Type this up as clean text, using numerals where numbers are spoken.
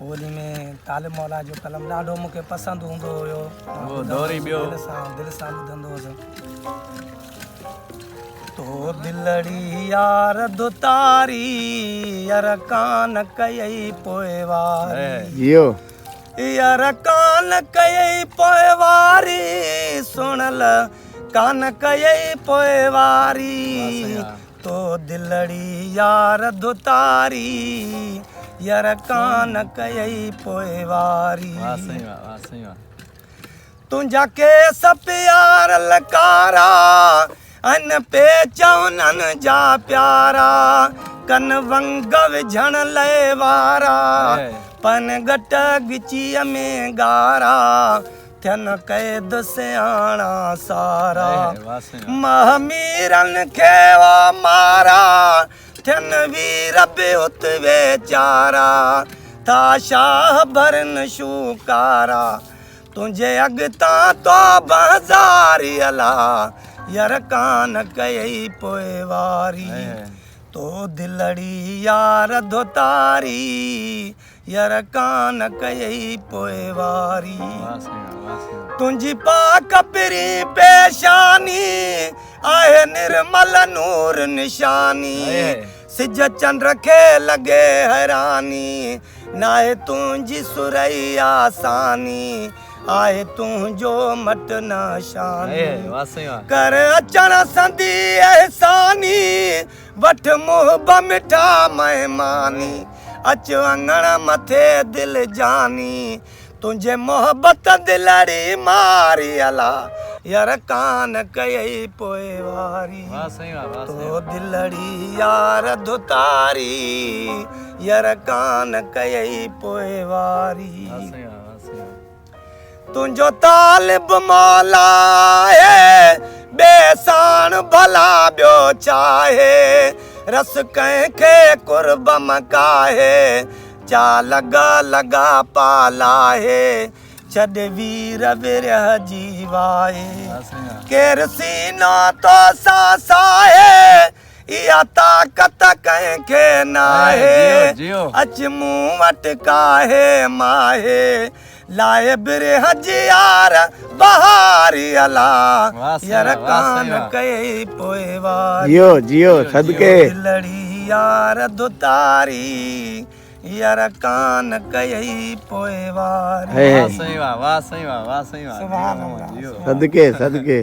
होली में तालिब मौला जो कलम ॾाढो मूंखे पसंदि हूंदो हुयो। वो दौर ई ॿियो दिलि सां ॿुधंदो हुउसि। तो दिलड़ी यार दुतारी यार कान कयई पोइवारी जियो यार कान कयई पोइवारी सुनल कान कयई पोइवारी तो दिलड़ी यार दुतारी यार कान कयई पोइवारी तुंहिंजा केस प्यार लकारा अन पे चवनन जा प्यारा कन वंग विझण लए वारा पन घट गिचीअ में गारा थियन कैद सियाणा सारा महमीरन खे वा मारा थियन वीर बेउत वेचारा था शाह भरन शूकारा तुंहिंजे अॻितां तो बज़ारी अला यार कान कयई पोइवारी तो दिलड़ी यार धोतारी यार कान कयई पोइवारी तुंहिंजी पाक पिरी पेशानी आहे निर्मल नूर निशानी सिज चंद्र खे लगे हैरानी नाहे तुंहिंजी सुरई आसानी आए तुझो मट नाशानी कर अचण संदी एहसानी वठ मुहब मिठा मेहमानी अच अंगण मथे दिल जानी तुझे मोहब्बत दिलड़ी मारी अला यार कान कयई पोइवारी तो दिलड़ी यार धुतारी यार कान कयई पोइवारी तुंहिंजो तालिब मौला है बेसाण भला ॿियो चाहे रस कंहिंखे कुर्ब मकाहे चा लगा लगा पालाहे छॾ वीर विरह जीवाए केर सीनो तो सासाए इहा ताक़त कंहिंखे नाहे अच मूं वटि काहे माहे लाए बिरह जियार बहारी अला यार कान कयई पोइवारी जियो जियो सदके दिलड़ी यार दुतारी यार कान कयई पोइवारी सदके सदके